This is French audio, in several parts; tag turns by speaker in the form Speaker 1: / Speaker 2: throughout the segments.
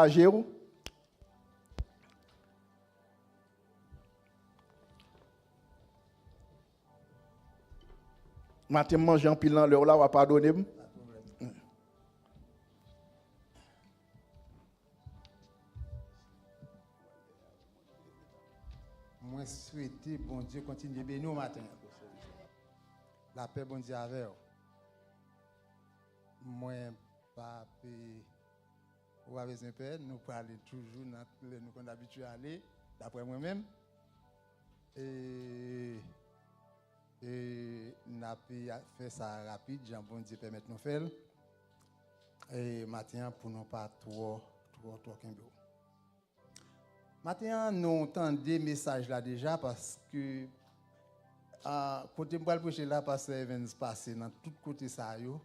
Speaker 1: Agéo. Matin manger en pile dans l'heure là, on va pardonner.
Speaker 2: Moi souhaiter bon Dieu continue bénir au matin. La paix bon Dieu avec vous. Moi pas ou avec un père, nous parlons toujours dans nous qu'on habitué à aller d'après moi-même et n'a pas fait ça rapide, Jean bon Dieu permettre nous faire et matin pour nous pas trop Kimbo. Maintenant, nous entendons des messages là déjà parce que côté moi le prêcher là parce que Evans passé dans tout côté ça yo,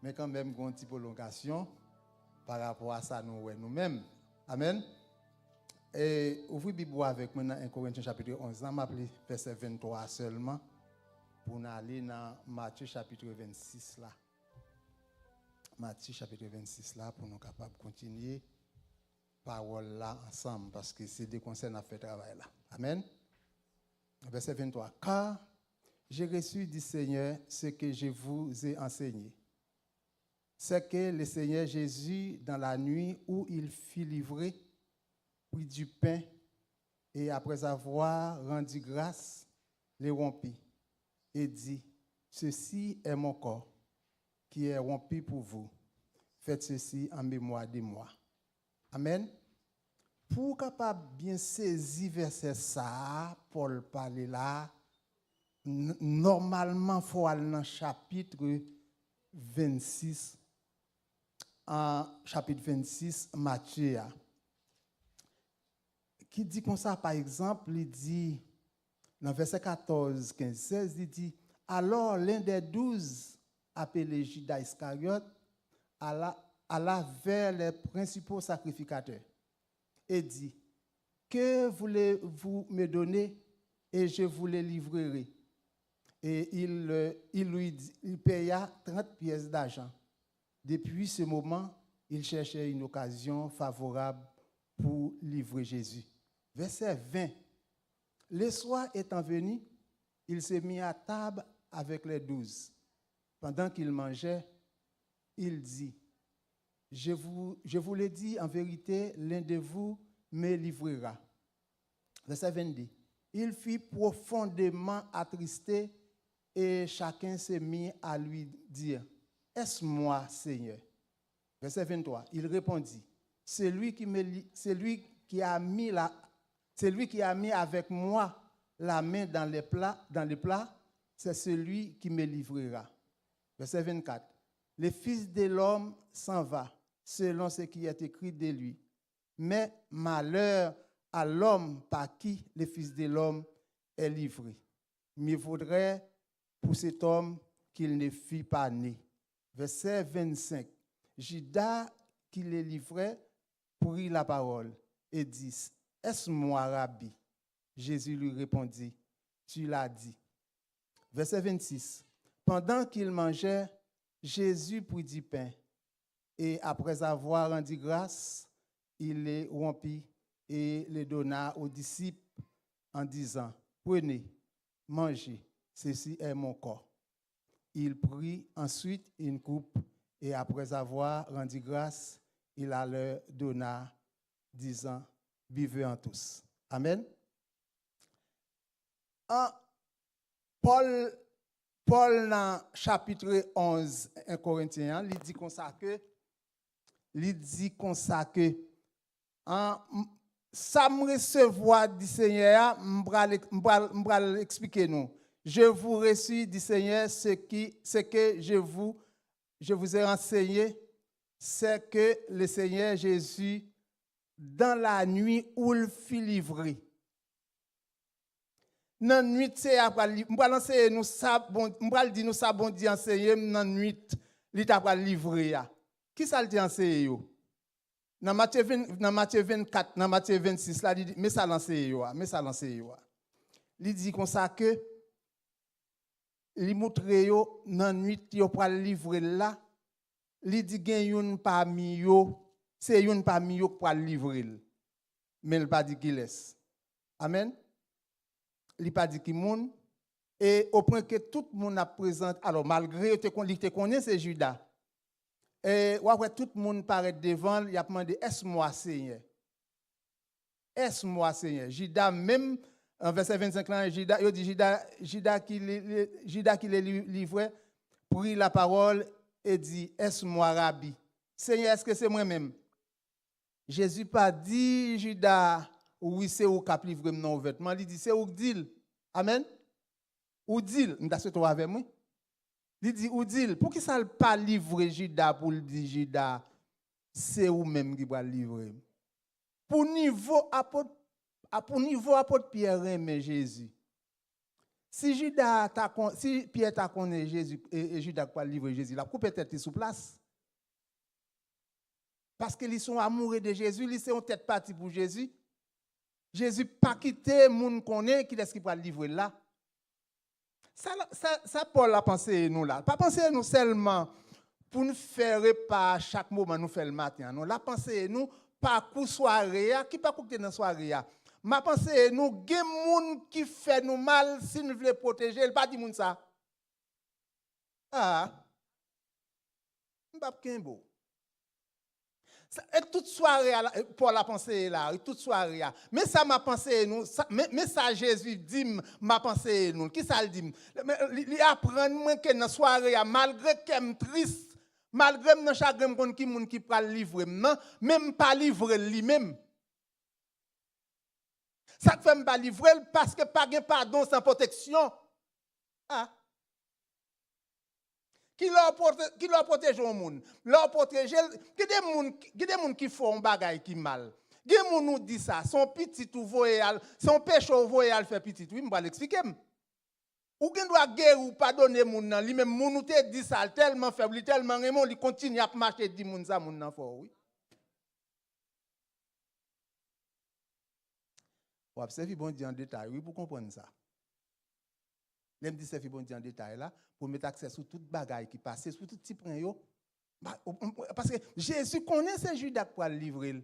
Speaker 2: mais quand même une petite prolongation par rapport à ça nous-mêmes. Amen. Et ouvrez Bible avec moi dans 1 Corinthiens chapitre 11, on m'appelle verset 23 seulement pour aller dans Matthieu chapitre 26 là. Matthieu chapitre 26 là pour nous capables de continuer parole là ensemble parce que c'est des conseils à faire travail là. Amen. Verset 23. Car j'ai reçu du Seigneur ce que je vous ai enseigné. C'est que le Seigneur Jésus, dans la nuit où il fut livré, prit du pain et après avoir rendu grâce, le rompit et dit, ceci est mon corps qui est rompu pour vous. Faites ceci en mémoire de moi. Amen. Pour capable bien saisir verset ça, Paul parle là, normalement, il faut aller dans le chapitre 26, Matthieu. Qui dit comme ça, par exemple, il dit, dans verset 14, 15, 16, il dit, alors l'un des 12, appelé Judas Iscariote, alla vers les principaux sacrificateurs et dit, que voulez-vous me donner et je vous les livrerai. Et il paya 30 pièces d'argent. Depuis ce moment, il cherchait une occasion favorable pour livrer Jésus. Verset 20. Le soir étant venu, il s'est mis à table avec les 12. Pendant qu'il mangeait, il dit, je vous le dis en vérité, l'un de vous me livrera. Verset 22. Il fut profondément attristé et chacun s'est mis à lui dire, est-ce moi, Seigneur? Verset 23. Il répondit, celui qui a mis avec moi la main dans les plats, c'est celui qui me livrera. Verset 24. Le Fils de l'homme s'en va, selon ce qui est écrit de lui. Mais malheur à l'homme par qui le Fils de l'homme est livré. Mieux vaudrait pour cet homme qu'il ne fût pas né. Verset 25. Judas, qui le livrait, prit la parole et dit, est-ce moi, Rabbi? Jésus lui répondit, tu l'as dit. Verset 26. Pendant qu'il mangeait, Jésus prit du pain et après avoir rendu grâce, il les rompit et les donna aux disciples en disant, prenez, mangez, ceci est mon corps. Il prit ensuite une coupe et après avoir rendu grâce, il la leur donna, disant, buvez en tous. Amen. Paul dans chapitre 11, 1 Corinthiens, il dit comme ça que ça me recevoir du Seigneur, m'bral expliquer nous. Je vous reçus du Seigneur ce que je vous ai enseigné, c'est que le Seigneur Jésus, dans la nuit où il fut livré, dans la nuit, c'est après, m'bral dire nous ça bon Dieu enseigné dans la nuit, il t'a livré. Qui ça le dit enseigné? Dans Matthieu 24, dans Matthieu 26, là, il dit, mais ça l'enseigne. Il dit comme ça que, il montre yo dans la nuit, il va livrer là, il dit, gen yon parmi yo c'est une parmi eux pour livrer. Mais il pas dit qu'il laisse. Amen. Il pas dit qu'il moun. Et au point que tout le monde a présenté, alors malgré que tu connais, c'est Judas. Et après tout le monde paraît devant, il a demandé, est-ce moi Seigneur? Est-ce moi Seigneur? Judas même, en verset 25, là, Judas, il dit Judas qui les livrait, prit la parole et dit, est-ce moi Rabbi? Seigneur, est-ce que c'est moi-même? Jésus pas dit, Judas, oui, c'est où qui a livré mon vêtement. Il dit, c'est où dit. Amen. Ou dit, m'ta toi avec moi. Il dit, ou dit, pour qui ça pas livrer Judas pour le dire Judas, c'est où même qui va livrer. Pour niveau apôtre Pierre mais Jésus. Si Pierre t'a connaît Jésus et Judas pas livrer Jésus, la coupe peut-être sous place. Parce qu'ils sont amoureux de Jésus, ils sont tête partie pour Jésus. Jésus pas quitté moun connaît qui est-ce qui va livrer là. Ça Paul a pensé nous là. Pas penser nous seulement pour nous faire repas chaque moment nous faire le matin. Nous la penser nous pas pour soirée qui pas coûter dans soirée. Ma pensée nous gen moun qui fait nous mal si nous voulons protéger, il pas dit moun ça. Ah. M'pa kenbo. Et toute soirée, pour la pensée là, toute soirée. Mais ça m'a pensé nous, mais ça Jésus dit m'a pensé nous. Qui ça le dit? Il apprend moi que dans soirée malgré qu'aime triste, malgré mon chagrin kon ki moun qui pral livrer non, même pas livrer lui-même. Ça fait pas livrer parce que pas de pardon sans protection. Ah. Qui leur protège au monde, leur protège, qui des gens qui font bagay qui mal. Des gens nous dit ça, son petit ou voyal, son péché ou voyal fait petit. Oui, m'va l'expliquer. Ou gen doit guerre ou pardonner moun nan, li même moun ou te dit ça tellement faible, tellement remon, li continue à marcher di moun ça moun nan fort, oui. Ou observer bon Dieu en détail, oui, pour comprendre ça. L'aime dit servir bon Dieu en détail là pour mettre accès sur toute bagaille qui passe, sur tout petit point yo. Parce que Jésus connaît ce Judas pour le livrer.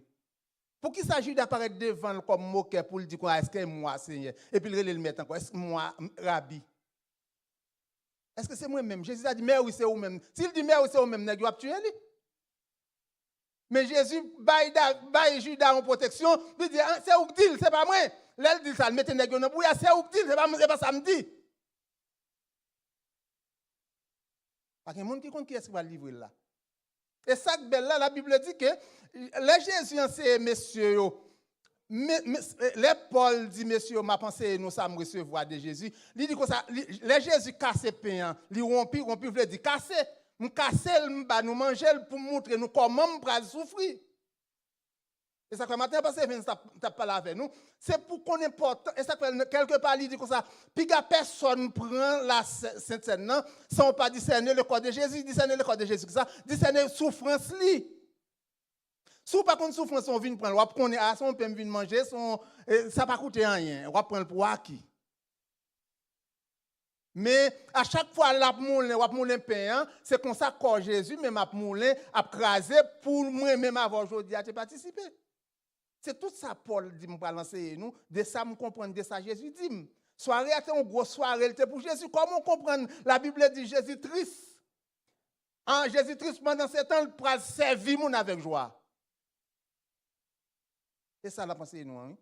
Speaker 2: Pour qui ça Judas apparaît devant comme moqueur pour lui dire est-ce que moi Seigneur et puis il le met encore est-ce que moi Rabbi. Est-ce que c'est moi-même? Jésus a dit mais oui c'est vous-même. S'il dit mais oui c'est vous-même, nèg yo a tué lui. Mais Jésus baille Judas en protection, il dit c'est où dit, c'est pas moi. Là il dit ça, mettez nèg yo dans bouillard, c'est où dit, c'est pas ça me dit. Parce qu'il y a des gens qui comptent qui est-ce qui va livrer là. Et ça, là, la Bible dit que les Jésus, c'est messieurs, les Paul dit, messieurs, ma pensée, nous sommes recevoir de Jésus. Il dit que ça, les Jésus cassent pain, ils rompent, veut dire casser. Nous casser, nous manger pour montrer nous comment nous allons souffrir. Et ça, quand matin, parce que tu pas là avec nous, c'est pour qu'on importe. Et ça, quelque part, il dit comme ça, puis personne prend la Sainte Seine sans pas discerner le corps de Jésus, discerner le corps de Jésus, ça, discerner souffrance li. Si vous pas contre souffrance, on vient prendre, on connaît à son peut venir manger, ça pas coûter rien, on va prendre pour acquis. Mais à chaque fois, la moulin pain, c'est comme ça que Jésus, même à moulin, a crasé pour moi-même avoir aujourd'hui à te participer. C'est tout ça, Paul dit, me balancer nous, de ça, me comprendre, de ça, Jésus dit. Soirée, c'est une grosse soirée, c'était pour Jésus. Comment comprendre? La Bible dit Jésus triste. Jésus triste, pendant ce temps, il pourra servir mon avec joie. C'est ça la pensée, nous. Hein?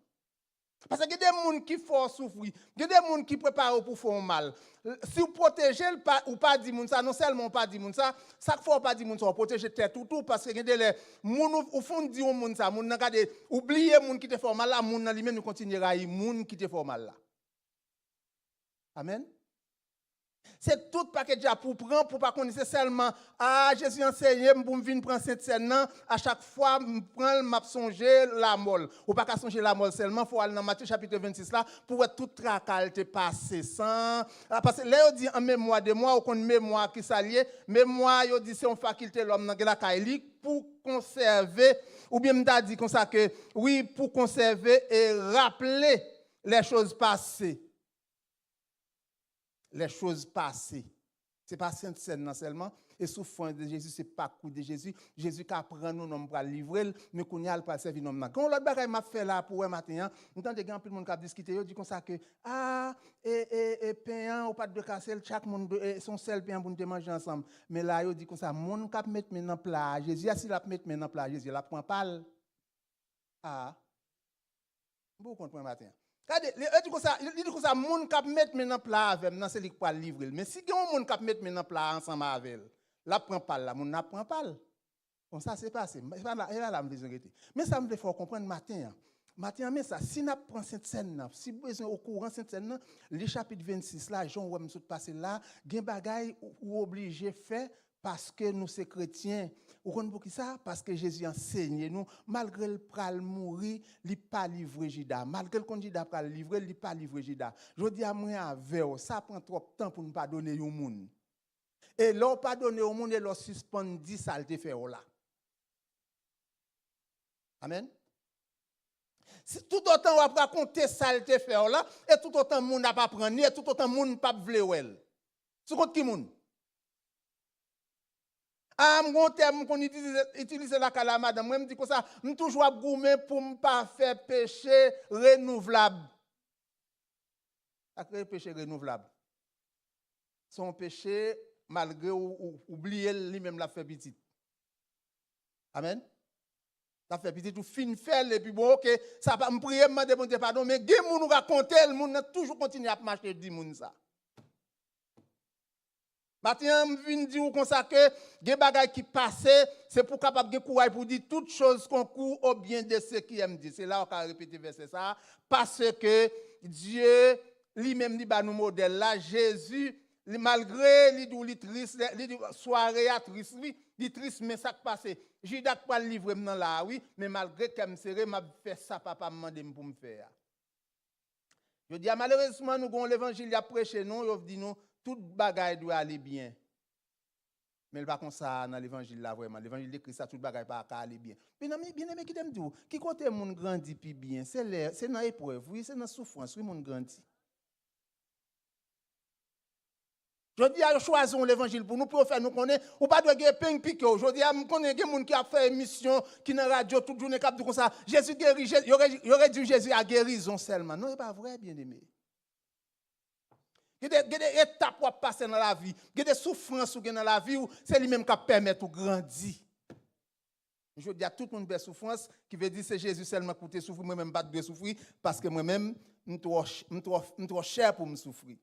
Speaker 2: Parce qu'il y a des gens qui font souffrir, il y a des gens qui préparent pour faire mal. Si vous protégez ou pas dit ça, non seulement pas dit ça, ça faut pas dire ça, protéger tête tout parce que il y a des gens au fond dit ça, moun n'a gade oublier moun qui te fait mal là, moun nan lui-même continue à railler moun qui te fait mal là. Amen. C'est tout paquet déjà pour prendre, pour pas connaître seulement, Jésus enseigné, pour me venir prendre cette scène, à chaque fois, je prends, m'a songer la molle. Ou pas qu'à songer la molle seulement, il faut aller dans Matthieu chapitre 26 là, pour être tout tracal te passer sans. Parce que là, on dit en mémoire de moi, ou qu'on mémoire qui s'allie, mémoire, on dit c'est une faculté l'homme dans la caille pour conserver, ou bien m'ta dit comme ça que, oui, pour conserver et rappeler les choses passées. Les choses passées. Ce n'est pas Sainte Seine seulement. et souffrance de Jésus, c'est pas coup de Jésus. Jésus qui apprend nous nom pour livrer, mais qu'on y a pas servir nom. Quand l'autre bagaille m'a fait là pour matin, entend des gens plus monde qui discuter, yo dit comme ça que pain ou pas de casser, chaque monde son seul pain pour nous manger ensemble. Mais là yo dit comme ça, monde qui mettre maintenant plat, Jésus si la mettre maintenant plat, Jésus la prend pas. Vous comprenez matin. Regardez, il dit comme ça, moun k'ap mettre maintenant plat avec nan c'est lui qui va livrer. Mais si gen moun k'ap mettre maintenant plat ensemble avec, la prend pas là, moun n'a prend pas. Bon ça c'est passé. C'est là là me désarrêter. Mais ça me fait faut comprendre matin. Matin mais ça si n'a prend cette scène, si besoin au courant cette scène, le chapitre 26 là, Jean ouais me passer là, gen bagay ou obligé faire parce que nous sommes chrétiens. Vous comprenez pour qui ça? Parce que Jésus enseigne nous, malgré le pral mourir, il n'a pas livré Judas. Malgré le candidat pral livrer, il n'a pas livré Judas. Je dis à moi avec ça prend trop de temps pour ne pas donner au monde. Et l'on pas donner au monde et l'on suspend 10 saletés faire là. Amen. Si tout autant on va raconter saleté faire là et tout autant monde n'a pas prendre et tout autant monde pas vle wel. Sur compte qui monde? Mon terme qu'on utilise la calamade, moi me dit comme ça, nous toujours gourmet pour ne pas faire péché renouvelable. Ça crée péché renouvelable. Son péché malgré oublier lui-même la fait petite. Amen. Ça fait petit ou fin faire et puis bon OK, ça va me prier me demander pardon mais gen moun nous raconter le monde toujours continuer à marcher dit moun ça. Maintenant, je viens dire comme ça que des bagages qui passent, c'est pour capable de courage pour dire toutes choses concourent au bien de ceux qui aiment dire. C'est là qu'on a répété verset ça. Parce que Dieu lui-même dit nous modèle là, Jésus, malgré les triste, les soirée triste, il triste mais ça qui passe. Judas pas le livrer maintenant là oui, mais malgré qu'elle serré m'a fait ça papa m'a demandé pour me faire. Je dis malheureusement nous avons l'évangile à prêcher nous, il dit nous toute bagaille doit aller bien. Mais il pas comme ça dans l'évangile là vraiment. L'évangile décrit ça toute bagaille pas aller bien. Bien aimé qui t'aime tout. Qui côté monde grandit puis bien, c'est dans épreuve, oui, c'est dans souffrance, oui monde grandit. Je dis à choisir l'évangile pour nous pour faire nous connaître ou pas de gagner pain piqué. Je dis à me connaître des monde qui a fait émission qui dans radio toute journée cap comme ça. Jésus guérit, il aurait dit Jésus a guérison seulement. Non, c'est pas vrai bien aimé. Il y a des étapes pour passer dans la vie. Il y a des souffrances dans la vie où c'est lui-même qui permet de grandir. Je dis à tout le monde qui souffrance, qui veut dire que c'est Jésus seulement qui souffrir, moi-même pas de souffrir, parce que moi-même, je suis trop cher pour me souffrir.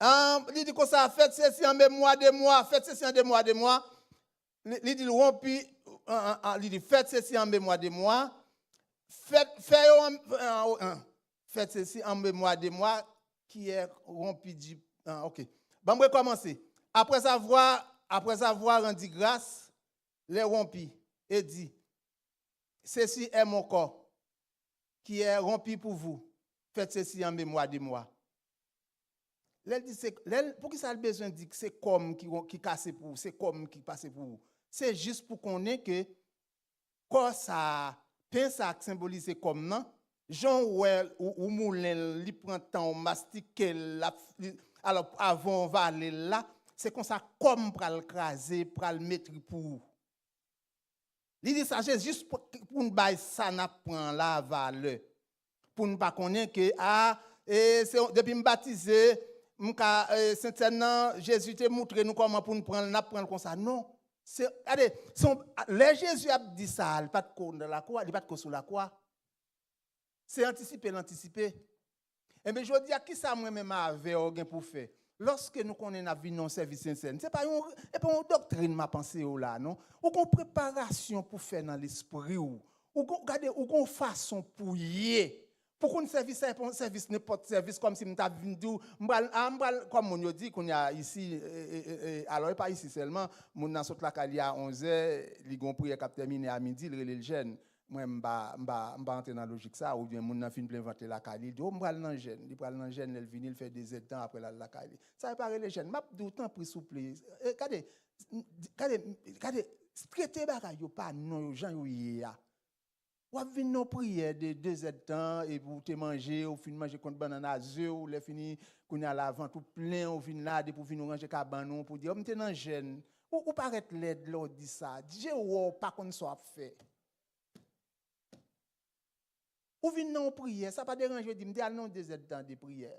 Speaker 2: Il dit que ça, faites ceci en mémoire de moi, faites ceci en mémoire de moi. Il dit rompi, il dit faites ceci en mémoire de moi, faites ceci en mémoire de moi. Qui est rompu du... OK. Bon, on va commencer. Après avoir rendu grâce, les rompus et dit, ceci est mon corps qui est rompu pour vous. Faites ceci en mémoire de moi. Pour qui ça a besoin de dire que c'est comme qui casse pour vous, c'est comme qui passe pour vous. C'est juste pour qu'on ait que quand ça, peint ça symbolise comme non. Jean ou moulin li prend temps mastiquer alors avant va aller là c'est comme ça comme pour le craser pour le mettre pour il dit ça c'est juste pour nous bailler ça n'a prend la valeur pour ne pas connaître que c'est depuis me baptiser certainement Jésus t'a montré nous comment pour nous prendre comme ça non c'est regardez les Jésus a dit ça il pas de corps dans la croix il pas de corps sur la croix. C'est anticiper l'anticiper. Et bien, je dis à qui ça moi-même avait pour faire. Lorsque nous connaissons la vie non service sincère, ce n'est pas une doctrine, ma pensée là, non? Ou une préparation pour faire dans l'esprit, ou une façon pour y pour qu'on service un service n'importe service comme si nous t'avons vu comme on dit qu'on y a ici alors pas ici seulement mon dans saute la calia à 11h les gon prière cap terminé à midi le jeune moi m'ba entrer dans logique ça ou bien mon nan fin plein inventer la calia dit on bral dans jeune il pral dans jeune elle venir faire des temps après la calia ça pas les jeunes m'a tout temps pris souple regardez traiter bagaille pas non gens yo Ou venir nos prières de 2 heures de temps et pour te manger, ou fin manger contre banane à œufs, ou les fini qu'on a l'avant tout plein, ou fin là pour venir ranger cabanon pour dire, on te dans jeune. Ou paraît l'aide là dit ça. Dieu ou pas qu'on soit fait. Ou venir nos prières, ça pas déranger dit me dire non 2 heures de temps de prière.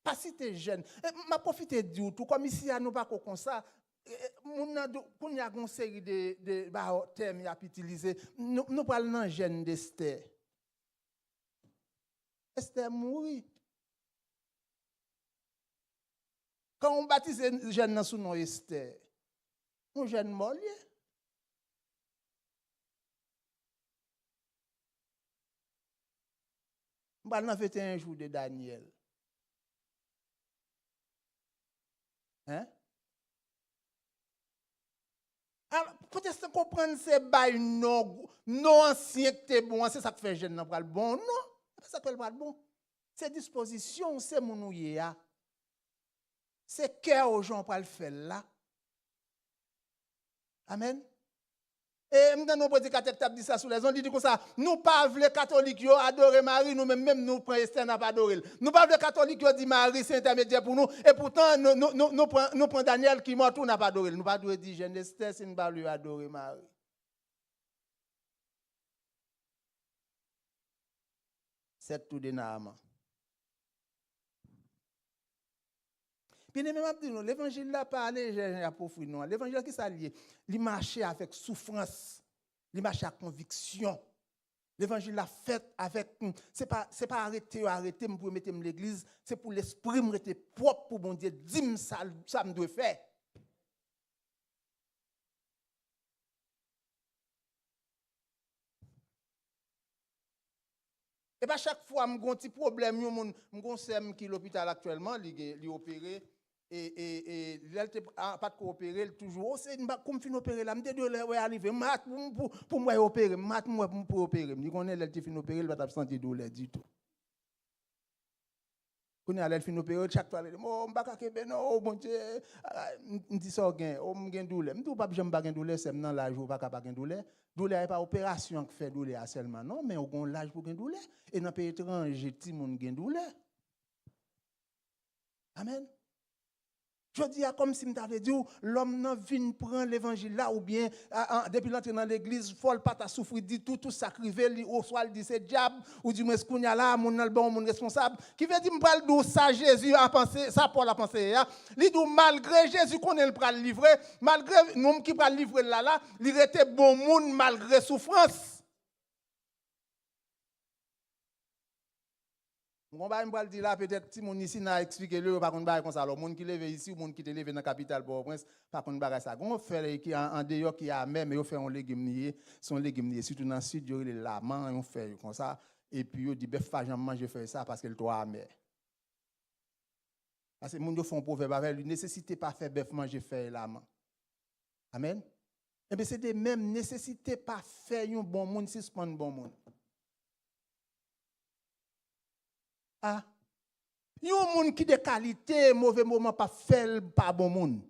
Speaker 2: Pas si tu es jeune. M'a profité de tout comme ici à nous pas comme ça. Quand il y a une série de termes à utiliser, nous parlons dans jeune d'Esther. Esther mourit. Quand on baptise un jeune sous nom Esther, un jeune mort. On va fêter un jour de Daniel. Hein? Alors, peut-être comprendre ces bails non anciens que t'es bon, c'est ça qui fait jeune, non, pas le bon, non, c'est ça qui fait pas le bon. C'est disposition, c'est mon ouïe, c'est cœur aux gens pour le faire là. Amen. Et maintenant, nos prédicateurs qui dit ça sous les ondes, ils disent comme ça, nous pas les catholiques adorer Marie, nous même nous prenons Esther n'a pas adoré. Nous pas les catholiques dit Marie c'est intermédiaire pour nous, et pourtant nous prenons Daniel qui mort, tout n'a pas adoré. Nous pas dire jeune Esther, c'est nous pas lui adorer Marie. C'est tout de nama. Puis même l'évangile là pas léger à profiter non. L'évangile qui s'allie, il marche avec souffrance, il marche avec conviction. L'évangile l'a fait avec c'est pas arrêter pour mettre l'église, c'est pour l'esprit me rester propre pour bon Dieu, dis-moi ça me doit faire. Et bien chaque fois j'ai un petit problème, mon sem qui l'hôpital actuellement, il opéré et il n'a pas de coopérer toujours c'est comme fin opérer là me dit ouais arriver pour moi opérer moi pour opérer me connaît elle fin opérer il va pas sentir douleur du tout quand elle fin opérer chaque fois elle oh m'pa kebe non oh bon Dieu me dit ça gain oh m'gain douleur me dit pas j'aime pas gain douleur c'est dans l'âge ou pas gain douleur est pas opération qui fait douleur seulement non mais on l'âge pour gain douleur et dans pays étranger ti moun gain douleur amen. Je dis comme si je t'avais dit, l'homme n'a vient prendre l'évangile là, ou bien, depuis l'entrée dans l'église, il faut pas souffrir du tout sacrifié, ou soit il dit c'est diable, ou du moins, qu'on y a là, mon bon, mon responsable, qui veut dire, m'pral d'où ça Jésus a pensé, ça Paul a pensé, il dit, malgré Jésus qu'on est le pral livrer, malgré nous qui pral livrer là, il était bon monde malgré souffrance. On va me dire là peut-être si mon ici n'a expliqué le par contre comme ça alors monde qui lève ici ou monde qui te lève dans la capitale Port-au-Prince par contre bagarre ça on fait qui en dehors qui a même on fait un légume nié son légume nié surtout dans le sud il y a l'amant on fait comme ça et puis on dit bœuf pas jamais manger faire ça parce que le toit amer parce que monde font proverbe avec lui nécessité pas faire bœuf manger faire l'amant amen et bien c'est des mêmes nécessité pas faire un bon monde suspend bon monde. Ah, il y a un monde qui de qualité, mauvais moment, pas fait, pas bon monde.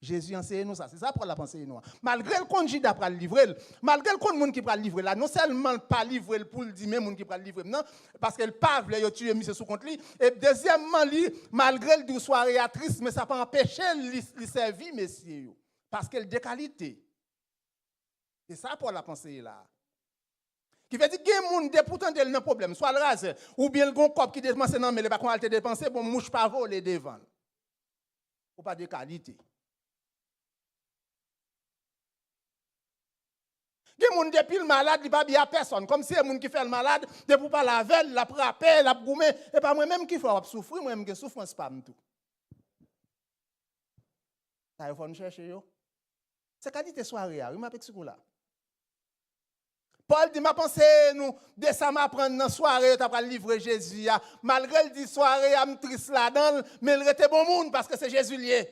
Speaker 2: Jésus enseigne nous ça, c'est ça pour la pensée nous. Malgré le compte Judas pour le livrer, malgré le compte monde qui pour le livrer là, non seulement pas livrer pour le dire même monde qui pour le livrer non, parce qu'elle pas voulait tuer monsieur sous compte lui et deuxièmement lui malgré le soirée triste mais ça pas empêcher lui servir messieurs parce qu'elle de qualité. C'est ça pour la pensée là. Qui veut dire qu'il y a des gens qui pourtant ont un problème, soit le rase, ou bien le cop qui dépense non, mais les pas qu'on a dépensé, bon, mouche pas voler devant. Ou pas de qualité. Il y a des gens depuis le malade, il n'y a pas bien personne. Comme si il y a des gens qui fait le malade, de pour pas la veille, la frapper, la goumer, et pas moi-même qui faut souffrir, moi-même qui souffrance pas tout. Ça, il faut nous chercher. C'est qualité soirée, il m'a fait là. Paul dit, ma pensée, nous, de ça m'apprendre dans la soirée, tu as livrer Jésus. Malgré le dit soirée, je suis triste là-dedans, mais il était bon monde parce que c'est Jésus lié.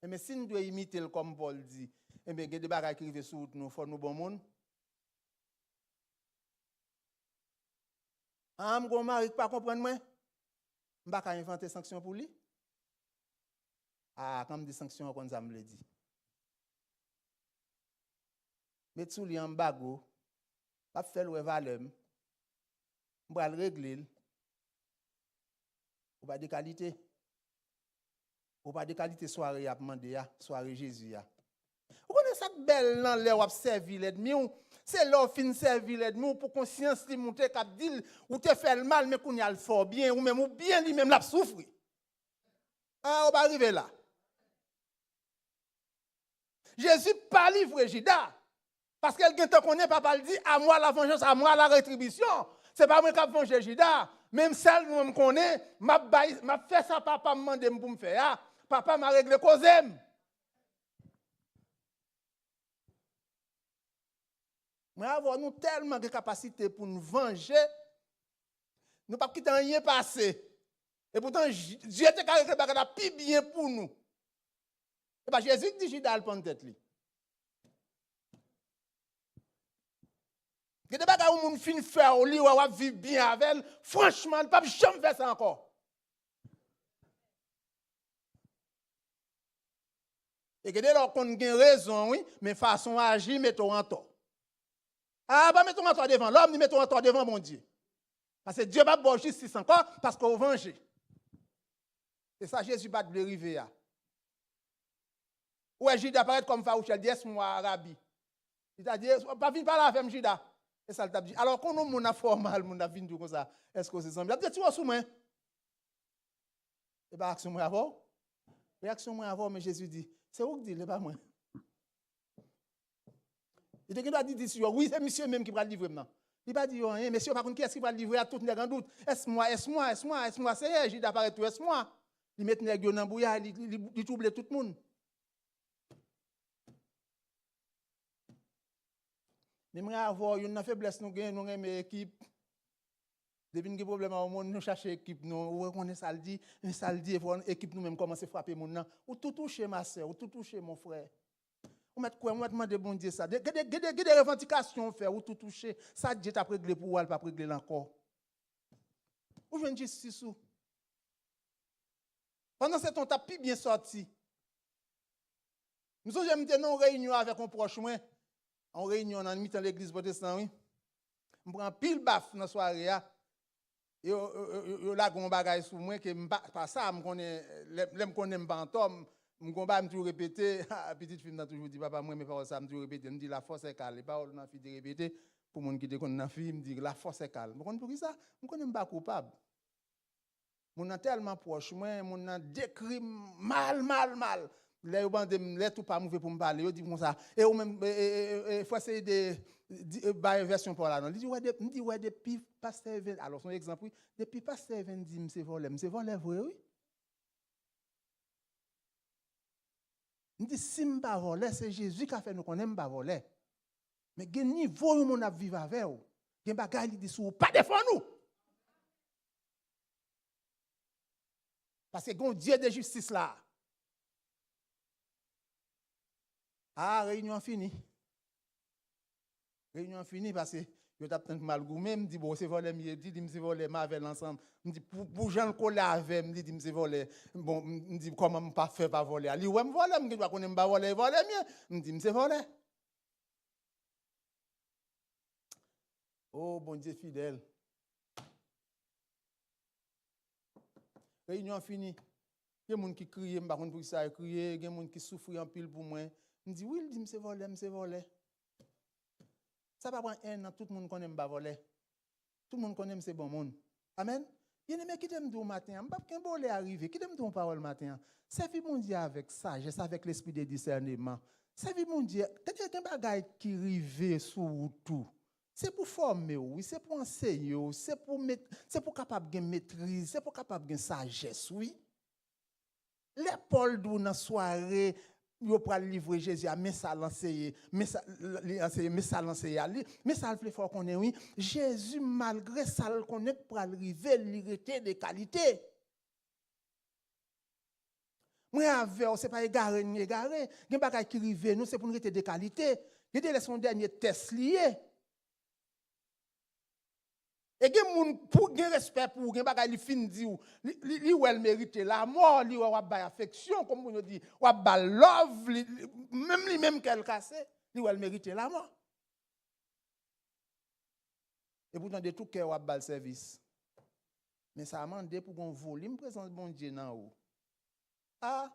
Speaker 2: Mais si nous devons imiter comme Paul dit, eh bien, il y a des bagages qui arrivent sur nous, il faut nous bon monde. Ah, mon mari, pas comprendre moi? Je ne vais pas inventer des sanctions pour lui. Ah, comme des sanctions, comme ça me le dit. Mais tout lui en bago, pas faire le valeur, on va le régler. Ou pas de qualité. Ou pas de qualité soirée à demander, soirée Jésus. Vous connaissez ça belle là, les wap servi l'ennemi. C'est là fin servi l'ennemi pour conscience li monter cap dit ou te fait le mal mais qu'on y a le fort bien ou même ou bien lui même l'a souffrir. Ah, on va arriver là. Jésus pas livré Judas parce qu'elle temps connaît papa le dit à moi la vengeance, à moi la rétribution. C'est pas moi qui a vengé Judas. Même celle que je connais, m'a fait ça, papa m'a demandé pour me faire. Papa m'a réglé cause. Mais avons-nous tellement de capacité pour nous venger, nous ne pas quitter rien passer. Et pourtant, Dieu était carré que plus bien pour nous. Et bien Jésus dit Judas le prendre tête. Il y a des bagages où on finit faire au lit, où on vivre bien avec elle. Franchement, on ne peut jamais faire ça encore. Et que dès lors qu'on a raison, oui, mais façon agir, mettons en tort. Ah, pas mettons en tort devant l'homme, ni mettons en tort devant mon Dieu. Parce que Dieu va pas justice encore, parce qu'on venge. C'est ça, Jésus va de arriver. Ou est Judas apparaît comme Faouch, elle dit, est-ce-moi, Rabbi? Il a dit, pas venir par là avec Judas. Et ça t'a dit, alors qu'on a formal, on a vu comme ça, est-ce que c'est ça? Il a dit, tu vas sous moi. Et bien, action moi avant. Réaction moi avant, mais Jésus dit, c'est où que dit, c'est pas moi. Il dit, oui, c'est monsieur même qui va le livrer maintenant. Il n'a pas dit rien, monsieur, par contre, qui est-ce qui va le livrer à tout le monde en doute? Est-ce-moi, c'est Judas apparaît tout, est-ce-moi? Il met les gens dans le bouillard, il trouble tout le monde. Mais moi avoir une faiblesse nous gagne nous une équipe. Depuis que problème au monde nous chercher équipe nous on est ça le dit équipe nous même commencer frapper mon nan ou tout toucher ma sœur ou tout toucher mon frère. On met quoi on demander bon Dieu ça. Des revendications faire ou tout toucher ça Dieu t'a réglé pour ou pas régler encore. Ou je justice ou. Pendant ce temps t'as plus bien sorti. Nous sommes jamais en réunion avec un proche moi. En réunion dans mi-temps l'église protestante oui. On prend pile baf dans soirée yo la gon bagay sou moi que pas ça me connais pas encore me combat me toujours répéter petite fille m'a toujours dit papa moi mes paroles ça me toujours répéter me dit la force est calme les paroles n'a fille de répéter pour monde qui te connaît dans fille me dit la force est calme me connais pour qui ça me connais pas coupable mon tellement proche moi mon décrit mal les bandé tout pas mauvais pour me parler yo dit comme ça et ou même faut essayer de version pour là non il dit ouais depuis pasteur alors son exemple oui depuis pasteur dit c'est volé vrai oui il dit si me pas voler c'est Jésus qui a fait nous connaît pas voler mais gen niveau où on a vivre avec ou gen bagay il dit sou pas défendre nous parce que gon Dieu de justice là. Ah, réunion finie. Réunion finie parce que je t'ai tant mal goumé, me dit bon c'est volé me dit c'est volé m'avait ensemble. Me dit pour Jean coller avec me dit c'est volé. Bon me dit comment me pas faire pas voler. Ali ouais me voler me doit connait pas voler mieux. Me dit c'est volé. Oh bon Dieu fidèle. Réunion finie. Il y a des gens qui crient, par contre pour ça crier, il y a des gens qui souffrent en pile pour moi. Me dit oui, il dit c'est volé. Ça va prendre un an, tout le monde connaît pas voler. Tout le monde connaît c'est bon monde. Amen. Bien aimé qui t'aime tout matin, m'pas qu'un bolé arriver, qui t'aime ton parole matin. Servis mon Dieu avec sagesse, avec l'esprit de discernement. Servis mon Dieu, quand il y a un bagage qui rive sur tout. C'est pour former, oui, c'est pour enseigner, c'est pour capable de maîtrise, c'est pour capable de sagesse, oui. Les Paul dans la soirée, yo pral livrer Jésus à mais ça l'enseigner mais ça le fort qu'on est oui Jésus malgré ça le connaît pour arriver l'irrité de qualité moi avec c'est pas égaré gen bagay qui rive nous c'est pour irrité de qualité il était son dernier test lié et gen moun pour gen respect pour gen bagay li fin di ou li ou elle mérite la mort li ou ba affection comme on dit ou ba love li, même qu'elle cassé li ou elle mérite la mort Et pourtant, de tout cœur, on a le service. Mais ça a demandé pour qu'on volume présence bon Dieu dans haut. Ah,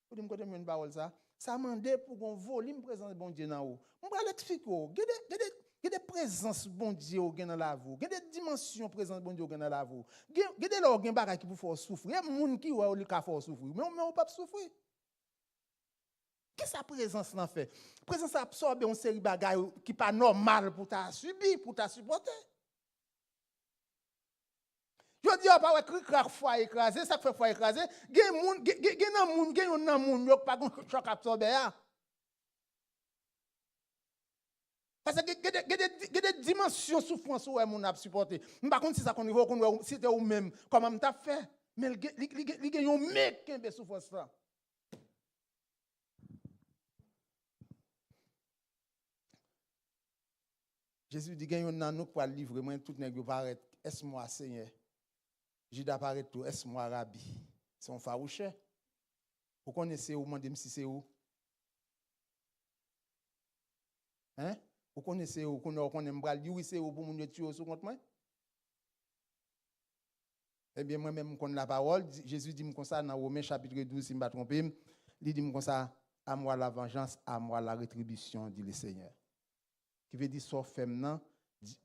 Speaker 2: vous dites que une parole ça. Ça a demandé pour qu'on volume présence bon Dieu dans haut. On va l'expliquer. Il y a des présences bon Dieu dans la vie. Il y a des dimensions présence bon Dieu dans la vie. Il y a des gens qui peuvent souffrir. Il y a des gens qui peuvent souffrir. Mais on ne peut pas souffrir. Qu'est-ce que sa présence en fait? La présence absorbe une série de bagages qui n'est pas normal pour ta subir, pour ta supporter. Je dis, on va pas foi écrasé, ça fait foi écrasé. Il y a des gens qui pas de choc absorbé. Parce que il y a des dimensions de souffrance où on a supporté. Par contre, si ça qu'on niveau, si c'était vous-même, comment on t'a fait? Mais il y a un mec qui a souffrance là. Jésus dit, il y a un nous pour livrer, moi, tout n'est pas paraître. Est-ce moi, Seigneur? Judas paraît tout, est-ce moi, Rabbi? C'est un farouche. Vous connaissez où, demandez si c'est où? Hein? Vous connaissez où? Vous connaissez où c'est où pour me tuer sur contre moi? Eh bien, moi-même, je connais la parole. Jésus dit comme ça dans Romains chapitre 12, si je ne me trompe pas. Il dit comme ça, à moi la vengeance, à moi la rétribution, dit le Seigneur. Qui veut dire, sauf femme,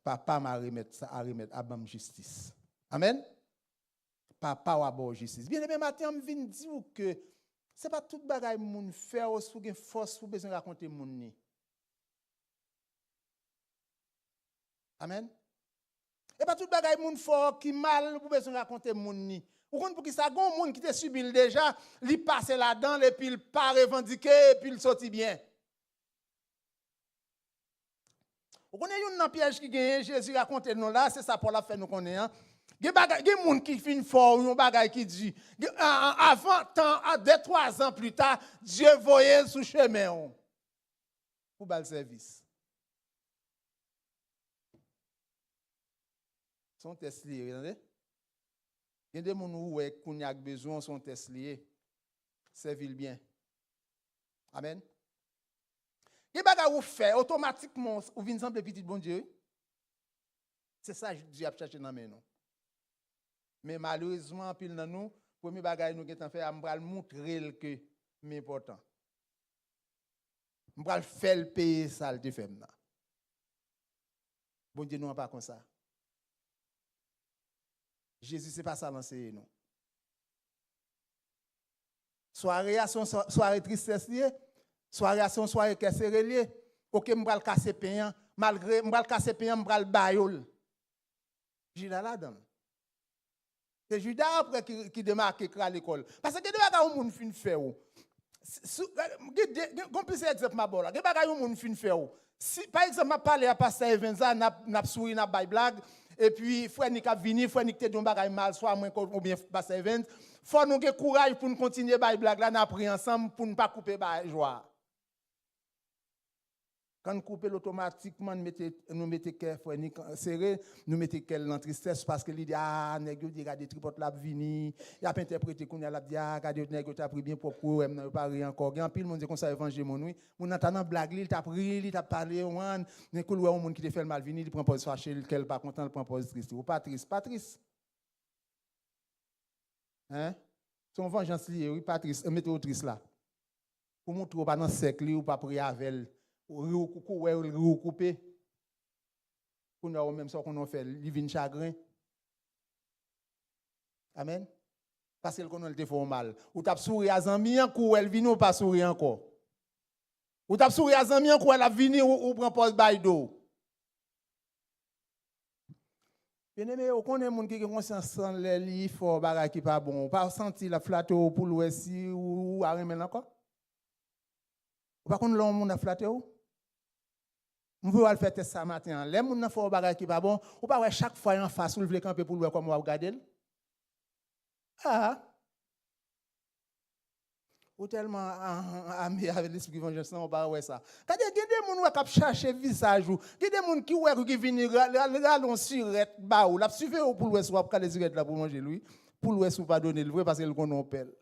Speaker 2: papa m'a remettre ça, à remettre à bonne justice. Amen? Papa a bonne justice. Bien, le matin, je viens dire que ce n'est pas tout bagaille que moun fait ou sous une force pour besoin raconter moun ni. Amen. Et pas tout bagaille moun fort qui mal pour besoin raconter moun ni. Ou kon pour qui ça gon moun qui te subi déjà, li passe là-dedans et puis il pas revendiquer et puis il sorti bien. Vous connaissez un piège qui gagne Jésus raconte nous là, c'est ça pour la fait nous connaissons. Il y a des gens qui fin fort, un bagay qui dit avant temps, 2-3 ans plus tard, Dieu voyait sous chemin pour bal service. Son test lié, vous entendez? Il y a des gens qui ont besoin de son test lié. Servir bien. Amen. Il y a des gens qui fait automatiquement, ou vient ensemble petit bon Dieu. C'est ça que Dieu a cherché dans nous. Mais malheureusement, pile dans nous, premier bagage nous avons fait, on va montrer que c'est important. On va faire payer ça le fait. Bon Dieu nous pas comme ça. Jésus c'est pas ça l'enseigner nous. Soirée son soirée tristesse liée, soirée son soirée cassé liée. OK, on va casser pain malgré on va casser pain, on va le baïol. Judas là-dedans. C'est Judas après qui démarque à l'école. Parce que des bagages où moun fin faire. Comme plus exemple ma bola. Des bagages où moun fin faire. Si par exemple m'a parlé à pasteur Evenza n'a souri n'a bail blague et puis frère Nick a vini, frère Nick te don bagage mal soit moins ou bien pasteur Evenza, faut nous ge courage pour nous continuer bail blague là n'a pris ensemble pour ne pas couper bail joie. Quand nous coupons automatiquement, nous mettons cœur serré, nous mettons cœur dans la tristesse parce que l'idée, ah, nèg yo dit, regardez, tripote la vini, il a pas interprété qu'on a la dit, ah, regardez, nèg yo t'a pris bien propre, il n'a pas rien encore. Il y a un pile monde dit comme ça, évangile mon oui. Mon entendant blague, il t'a pris, il t'a parlé, on, mais qu'on voit un monde qui te fait le mal vini, il prend pause fâché, lequel pas content, il prend pause triste. Ou pas triste, pas triste. Hein? Son vengeance liée, oui, pas triste, mettez-vous triste là. Pour montrer pas dans sec ou pas prier avec ou coupé pour nous même ça qu'on fait livin chagrin. Amen. Parce que qu'on te fait mal ou t'a souri à zami en coup elle vient ou pas souri encore ou t'a souri à zami en coup elle a vini ou prend pause bail d'eau. Bien aimé, on connaît monde qui a conscience sans les li fort bagay qui pas bon, pas senti la flatte pour l'ouest ou à remettre encore. Ou pas qu'on l'on a flatté ou on veut faire test ça matin. Les gens n'ont pas bagage qui pas bon. Ou pas chaque fois en face, ou le camper pour voir comment on regarder. Ah. Ou tellement ami avec l'esprit vengeance, on pas ouais ça. Quand il y a des gens qui chercher visage ou, il y a des gens qui viennent allons surette ba ou la suivre pour l'ouest ou pas les cigarettes là pour manger lui, pour l'ouest ou pas donner le vrai parce qu'il connaît pelle.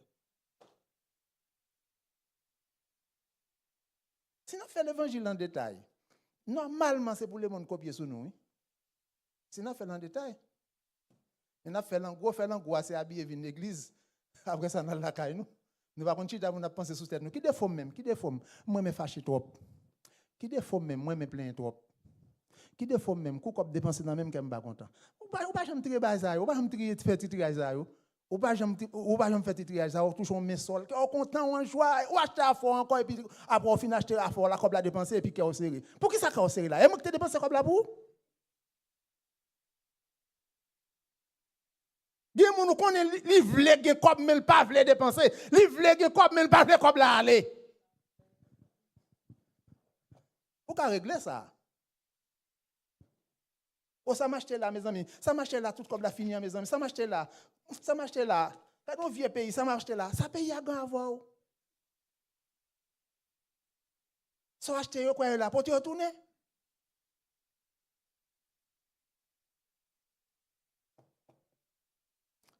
Speaker 2: Sinon fait l'évangile en détail. Normalement, c'est pour les gens copier sur nous. Si nous faisons en détail, nous faisons en gros, c'est habillé venir l'église. Après ça, nous allons la caille nous. Nous va continuer à penser sous tête nous. Qui déforme même, moi me fâche trop. Qui déforme même, moi me plaint trop. Qui déforme même, coup comme dépenser dans même que me pas content. Ou pas jamais tirer bazar, ou pas jamais tirer faire tirer ça yo. Ou pas jamais faire tirer ça, ou toujours mes sol, ou content ou en joie, ou acheter à fort encore et puis après au final acheter à fort la comme la dépenser et puis qu'au serré. Pour qui ça qu'au serré là? Et moi que tu dépenser comme là pour? Gen moun nou konnen li vle gen kob mais pas vle dépenser, li vle gen kob mais pas vle kob la aller. Ou ka régler ça? Oh, ça m'a acheté là, mes amis. Ça m'a acheté là, tout comme la fini, mes amis. Ça m'a acheté là. Ça m'a acheté là. Quand on vieux pays, ça m'a acheté là. Ça paye à grand avoir. Ça acheté quoi là pour te retourner?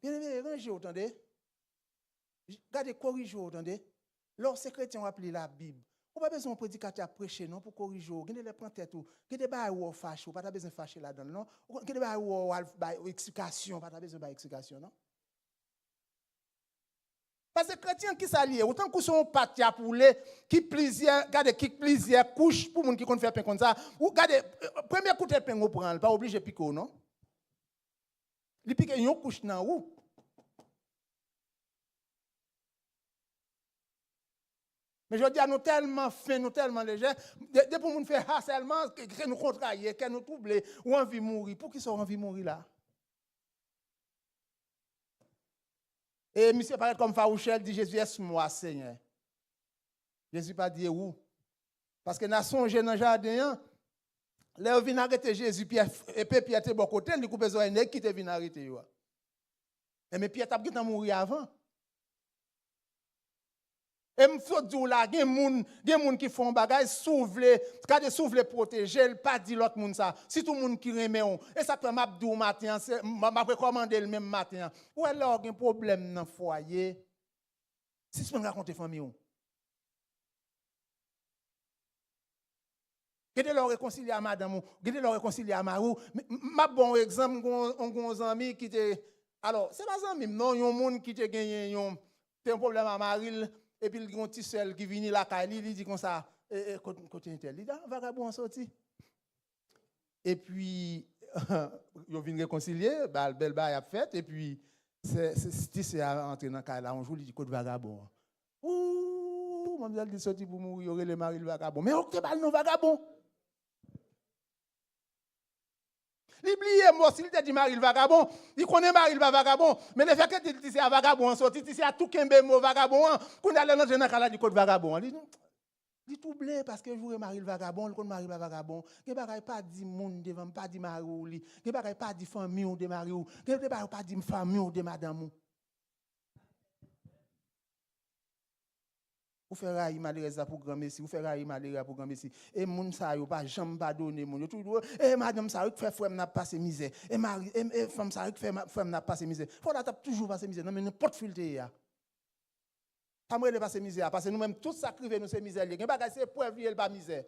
Speaker 2: Bien aimé, rangez, entendez? Regardez, corrigez, entendez? Lorsque les chrétiens ont appelé la Bible, on n'a pas besoin de prédicateur à prêcher, non, pour corriger. Vous avez prendre tête tout. Vous avez des choses fâchées, pas besoin de fâcher là-dedans, non? Vous avez des choses explication, pas besoin d'explication, non? Parce que les chrétiens qui s'allient, autant que son pâte à poulet, qui plaisir, regardez, qui plaisir, couche pour les gens qui font pain comme ça. Regardez, premier coup de pain, on prend, pas obligé de piquer, non? Il pique une couche dans où? Mais je dis à nous tellement fins, nous tellement légers, depuis pour nous faire harcèlement, que nous contrarier, que nous troubler, ou envie de mourir. Pour qui sont envie de mourir là? Et monsieur paraît comme Farouchel dit Jésus, est moi, Seigneur. Jésus pas dit où? Parce que nous songé dans le jardin, là, on vient arrêter Jésus, et puis Pierre était bon côté, il coupe les oreilles, qui te vient arrêter. Mais Pierre t'a bien mourir avant. Et me faut dire là, il y a des gens qui font bagay souffler, quand des souffler protéger, pas dit l'autre monde ça. Si tout le monde qui remet on, et ça fait m'a dou matin, m'a recommander le même matin. Ou alors il y a un problème dans foyer. Si je peux raconter famille on. Gardez leur réconcilier à madame, gardez leur réconcilier à marou. Ma bon exemple on ami qui te alors, c'est pas ami non, il y a un monde qui te gagné un problème à Maril. Et puis, il y a un petit seul qui vient là, il dit comme ça, côté intel, il dit, vagabond en sorti. Et puis, ils viennent réconcilier, belle bail a fait, et puis, c'est entré dans le cas là, un jour, il dit, côté vagabond. Ouh, mon Dieu, il sorti pour mourir, il y aurait le mari le vagabond. Mais on te parle non vagabond. L'oublié, moi, s'il te dit mari le vagabond, il connaît mari le vagabond, mais le fait que tu dis c'est un vagabond en sortie, tu sais à tout qu'un mot vagabond, qu'on a dans le cas du code vagabond. Il troublé parce que je joue mari le vagabond, le connaît mari le vagabond. Il n'y a pas dit monde devant, pas dit mari ou li, il n'y a pas dit famille ou de mari ou, il n'y a pas dit famille ou de madame ou. Vous faites railler malheureusement pour grand messie, vous faites railler malheureusement pour grand messie. Et moun sa yo pas jamais pas donner moun. Yo toujours madame sa qui fait frère n'a passer misère. Et mari et femme sa qui fait frère n'a passer misère. Faut la tape toujours passer misère. Non mais n'importe filtre ya. Pas moi le passer misère parce que nous même tous sacrifier nous c'est misère. Gen bagay c'est preuve il pas misère.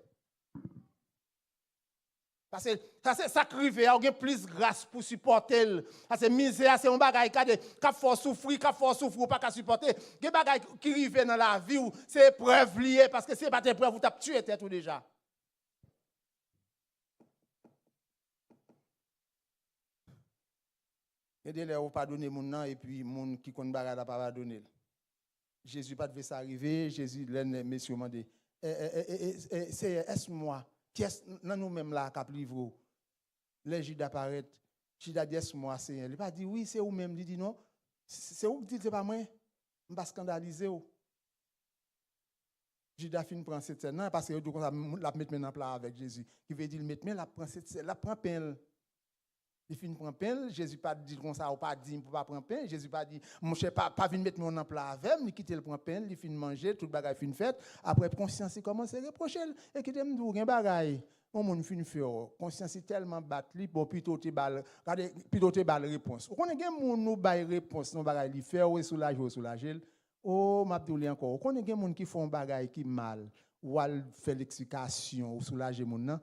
Speaker 2: Parce que ça c'est sacrifier, il y a plus grâce pour supporter. Parce que misère, c'est un bagage qui faut souffrir, pas qu'à supporter. Il y a des bagages qui arrivent dans la vie, c'est épreuve liée, parce que c'est pas des épreuves, vous t'as tué tout déjà. Et de là, vous pardonnez mon nom, et puis mon qui compte bagage n'a pas pardonné. Jésus pas devait s'arriver, Jésus, messieurs, m'a dit, c'est est-ce moi? Qui est dans nous-mêmes là qui a livré? Les Judas apparaît, Judas dit est-ce moi Seigneur? Il pas dit oui, c'est vous même, il dit non. C'est vous qui dites c'est pas moi. Je ne pas scandaliser. Judas fin prend cette scène parce que tout comme ça la mettre maintenant plat avec Jésus. Qui veut dire mettre mais la prend cette scène, la prend pain. Il fin prend pain, Jésus pas dit comme ça ou pas dit pour pas prendre pain, Jésus pas dit mon cher pas venir mettre mon en plat avec, il quitter le prend pain, il fin manger, toute bagaille fin faite, après conscience il commence à reprocher et qui t'aime dou gen bagaille. On moun fin faire conscience tellement battu bon plutôt te balle, regardez plutôt te balle réponse. On connaît gen moun nou bail réponse non bagaille li faire ou soulager. Oh m'a dit encore, on connaît gen moun qui font bagaille qui mal ou al fait l'explication ou soulager moun nan.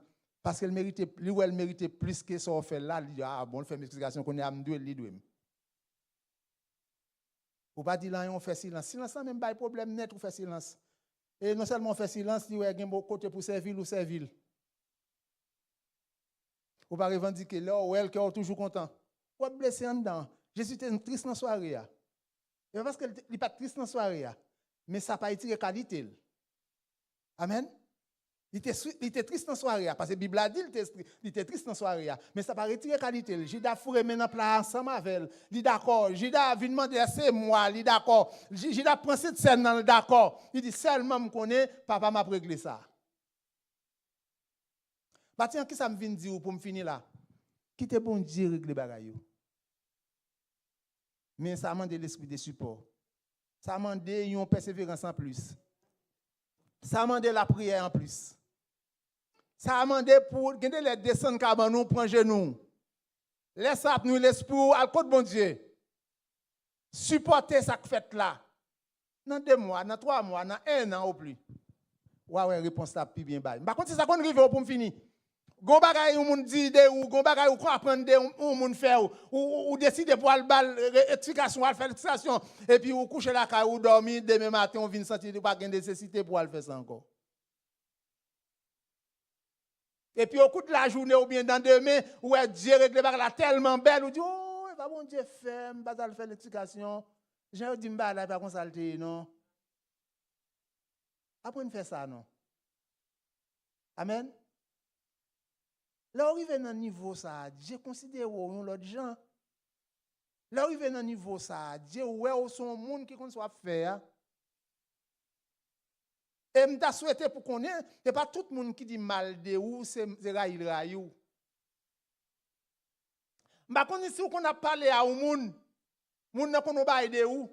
Speaker 2: Parce qu'elle méritait, elle méritait plus que ça fait là. Il dit, ah bon, il fait une explication qu'on est à m'douer, il ou pas dire là, on fait silence. Silence, ça même pas de problème net, on fait silence. Et non seulement on fait silence, il y a un bon côté pour servir ou servir. Ou pas revendiquer là, ou elle qui est toujours content. Ou être blessé en dedans. Jésus était triste dans la soirée. Et parce qu'il n'est pas triste dans la soirée, mais ça n'a pas été qualité. Amen. Il était triste dans la soirée, parce que la Bible a dit qu'il était triste dans la soirée, mais ça n'a pas retiré qualité. J'ai fourré maintenant plat ensemble avec elle. Il est d'accord. J'ai vu demander c'est moi, il est d'accord. J'ai pris cette scène dans le d'accord. Il dit seulement me connaît, papa m'a réglé ça. Bah tiens, qui ça me vient dire pour me finir là? Quittez bon Dieu régler bagaille. Mais ça demande l'esprit de support. Ça demande une persévérance en plus. Ça demande la prière en plus. Ça demande pour les descendre car nous prendre genou. Laisse nous l'esprit à côté bon Dieu. Supporter ça que fait là. Dans 2 mois, dans 3 mois, dans 1 an ou plus. Ouais, réponse là plus bien bail. Par contre, c'est ça qu'on arrive pour me finir. Gon bagay ou moun di de ou gon bagay ou apprendre de ou moun faire ou décider pour al bal rectification al faire rectification et puis ou coucher la caille ou dormir demain matin on vient sentir pas gain nécessité pour al faire ça encore. Et puis au coup de la journée ou bien dans demain ou Dieu règle bagay la tellement belle ou dit oh va bon Dieu fait pas al faire rectification. J'ai dit m'ba là pas consulter non. Après faire ça non. Amen. Là, arrive dans un niveau ça, Dieu considère ou l'autre gens. Là, arrive dans un niveau ça, Dieu ouais ou son monde qui qu'on soit faire. Et m'ta souhaité pour qu'on ait, c'est pas tout le monde qui dit mal de ou c'est raïl. M'pa connait si qu'on a parlé à un monde n'a qu'on ba de ou.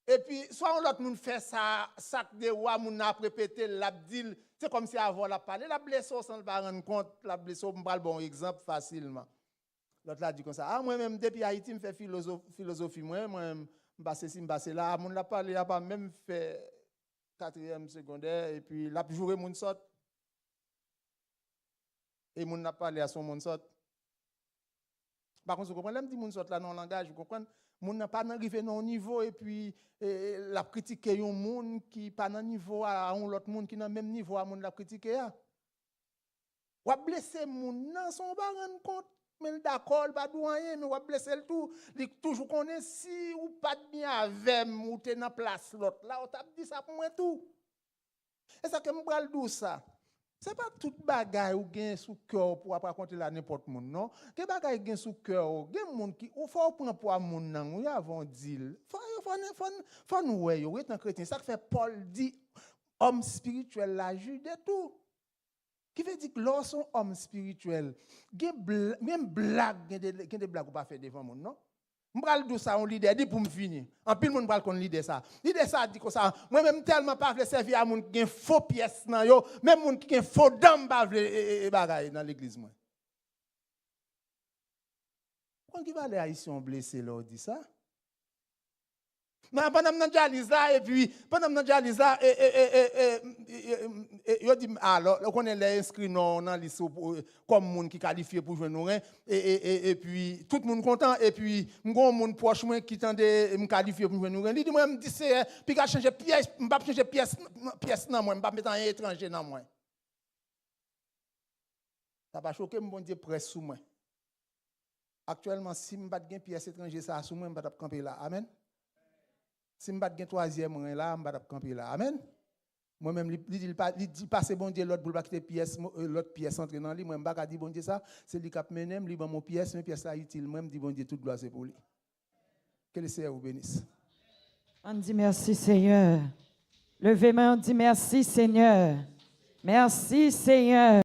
Speaker 2: Et puis soit l'autre monde fait ça sac de ou moun n'a répété l'abdil. C'est comme si avant la parler, la blessure sans pas rendre compte, la blessure, je prends le bon exemple facilement. L'autre là dit comme ça, ah moi-même depuis Haïti, je fais philosophie, moi-même, je passe là, mon la parlé, a pas même fait 4e secondaire, et puis la joué mon sort. Et mon n'a parlé à son mon sort. Par contre, vous comprenez, là, me dit mon sort là dans le langage, vous comprenez? Moun n'a pas arrivé dans un niveau et puis la critiquer un monde qui pas dans niveau à un autre monde qui dans même niveau à monde la critiquer. Ou blesser moun nan son pas rendre compte mais d'accord pas douanier mais ou blesser le tout, il toujours connaît si ou pas bien avec ou t'es dans place l'autre là on t'a dit ça pour moi tout. Et ça que me bral dou ça. C'est pas tout bagay ou gen sous cœur pour raconter la n'importe monde non. Que bagay gen sous cœur, gen monde qui ou faut prendre pour monde nan ou avant deal. Faut nous ouais yo étant chrétien, ça fait Paul dit homme spirituel la jude tout. Qui veut dire que lorsqu'on homme spirituel, même blague gen des blagues ou pas faire devant monde non. M'bral dou ça on leader dit pour me finir. En pile monde bral kon leader ça. Leader ça dit comme ça. Moi même tellement pas vle servir à monde qui gen faux pièces nan yo, même monde qui gen faux dame pas vle bagay dans l'église moi. Quand qui va les haïtiens blessés là dit ça? Mais pendant que j'analyse là, et puis, pendant que j'analyse là, je dis, alors, on est les inscrits dans la liste comme monde qui qualifié pour jouer nous, et puis, tout le monde content, et puis, mon monde proche qui tendait me qualifier pour jouer nous. Il dit, moi, je me dis, c'est, puis, je changer pièce, je ne vais pas changer pièce dans moi, je ne vais pas mettre un étranger dans moi. Ça va choquer, mon Dieu, presse sous moi. Actuellement, si je ne vais pas pièce étranger, ça sous moi, je ne vais pas camper là. Amen. Si je ne vais pas 3e rang là, je ne vais pas camper là. Amen. Moi-même, il dit passer bon Dieu l'autre pour pas quitter pièce, l'autre pièce entrer dans lui. Moi, je ne vais pas dire bon Dieu ça. C'est lui qui a mené, lui ban mon pièce, mes pièces là utile. Moi, je dis bon Dieu toute gloire c'est pour lui. Que le Seigneur vous bénisse.
Speaker 3: On dit merci Seigneur. Levez-moi, on dit merci Seigneur. Merci Seigneur.